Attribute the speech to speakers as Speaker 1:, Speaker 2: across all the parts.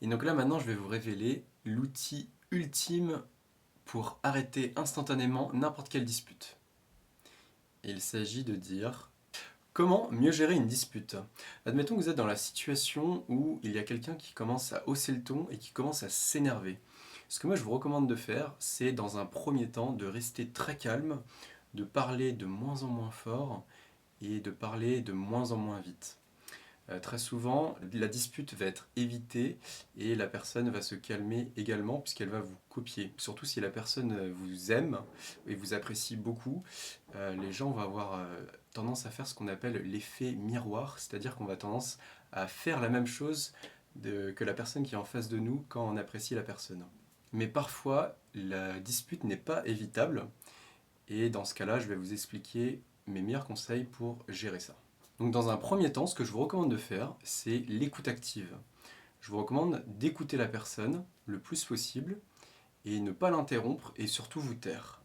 Speaker 1: Et donc là maintenant je vais vous révéler l'outil ultime pour arrêter instantanément n'importe quelle dispute. Il s'agit de dire comment mieux gérer une dispute. Admettons que vous êtes dans la situation où il y a quelqu'un qui commence à hausser le ton et qui commence à s'énerver. Ce que moi je vous recommande de faire, c'est dans un premier temps de rester très calme, de parler de moins en moins fort et de parler de moins en moins vite. Très souvent, la dispute va être évitée et la personne va se calmer également puisqu'elle va vous copier. Surtout si la personne vous aime et vous apprécie beaucoup, les gens vont avoir tendance à faire ce qu'on appelle l'effet miroir, c'est-à-dire qu'on va tendance à faire la même chose que la personne qui est en face de nous quand on apprécie la personne. Mais parfois, la dispute n'est pas évitable et dans ce cas-là, je vais vous expliquer mes meilleurs conseils pour gérer ça. Donc dans un premier temps, ce que je vous recommande de faire, c'est l'écoute active. Je vous recommande d'écouter la personne le plus possible et ne pas l'interrompre et surtout vous taire.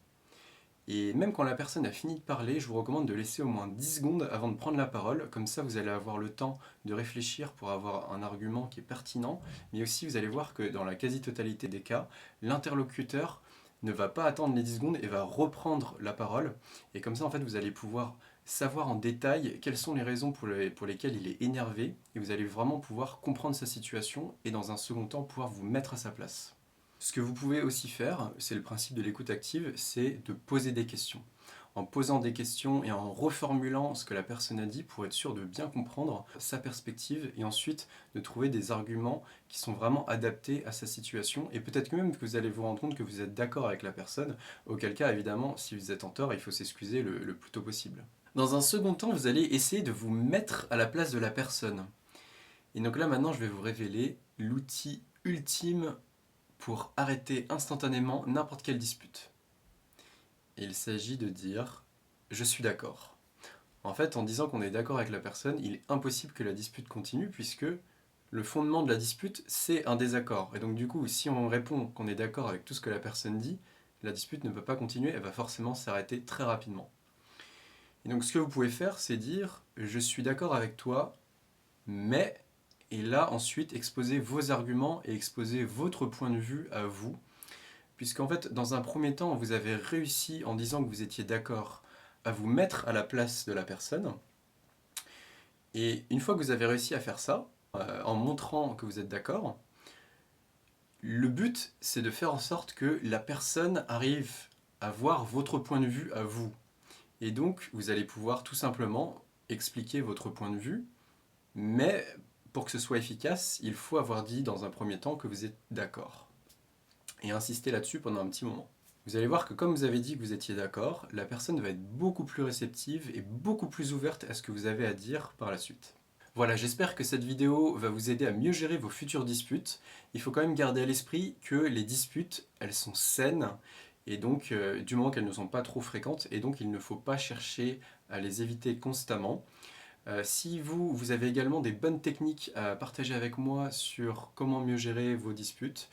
Speaker 1: Et même quand la personne a fini de parler, je vous recommande de laisser au moins 10 secondes avant de prendre la parole, comme ça vous allez avoir le temps de réfléchir pour avoir un argument qui est pertinent, mais aussi vous allez voir que dans la quasi-totalité des cas, l'interlocuteur ne va pas attendre les 10 secondes et va reprendre la parole, et comme ça en fait vous allez pouvoir savoir en détail quelles sont les raisons pour lesquelles il est énervé, et vous allez vraiment pouvoir comprendre sa situation, et dans un second temps pouvoir vous mettre à sa place. Ce que vous pouvez aussi faire, c'est le principe de l'écoute active, c'est de poser des questions. En posant des questions et en reformulant ce que la personne a dit pour être sûr de bien comprendre sa perspective et ensuite de trouver des arguments qui sont vraiment adaptés à sa situation et peut-être que même que vous allez vous rendre compte que vous êtes d'accord avec la personne, auquel cas évidemment si vous êtes en tort il faut s'excuser le plus tôt possible. Dans un second temps, vous allez essayer de vous mettre à la place de la personne. Et donc là maintenant je vais vous révéler l'outil ultime pour arrêter instantanément n'importe quelle dispute. Il s'agit de dire « je suis d'accord ». En fait, en disant qu'on est d'accord avec la personne, il est impossible que la dispute continue puisque le fondement de la dispute, c'est un désaccord. Et donc du coup, si on répond qu'on est d'accord avec tout ce que la personne dit, la dispute ne peut pas continuer, elle va forcément s'arrêter très rapidement. Et donc ce que vous pouvez faire, c'est dire « je suis d'accord avec toi, mais… » Et là, ensuite, exposer vos arguments et exposer votre point de vue à vous. Puisqu'en fait, dans un premier temps, vous avez réussi, en disant que vous étiez d'accord, à vous mettre à la place de la personne. Et une fois que vous avez réussi à faire ça, en montrant que vous êtes d'accord, le but, c'est de faire en sorte que la personne arrive à voir votre point de vue à vous. Et donc, vous allez pouvoir tout simplement expliquer votre point de vue, mais pour que ce soit efficace, il faut avoir dit dans un premier temps que vous êtes d'accord. Et insister là-dessus pendant un petit moment. Vous allez voir que comme vous avez dit que vous étiez d'accord, la personne va être beaucoup plus réceptive et beaucoup plus ouverte à ce que vous avez à dire par la suite. Voilà, j'espère que cette vidéo va vous aider à mieux gérer vos futures disputes. Il faut quand même garder à l'esprit que les disputes, elles sont saines, et donc du moment qu'elles ne sont pas trop fréquentes, et donc il ne faut pas chercher à les éviter constamment. Si vous avez également des bonnes techniques à partager avec moi sur comment mieux gérer vos disputes,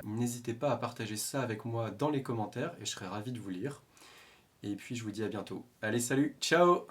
Speaker 1: n'hésitez pas à partager ça avec moi dans les commentaires et je serai ravi de vous lire. Et puis je vous dis à bientôt. Allez, salut, ciao!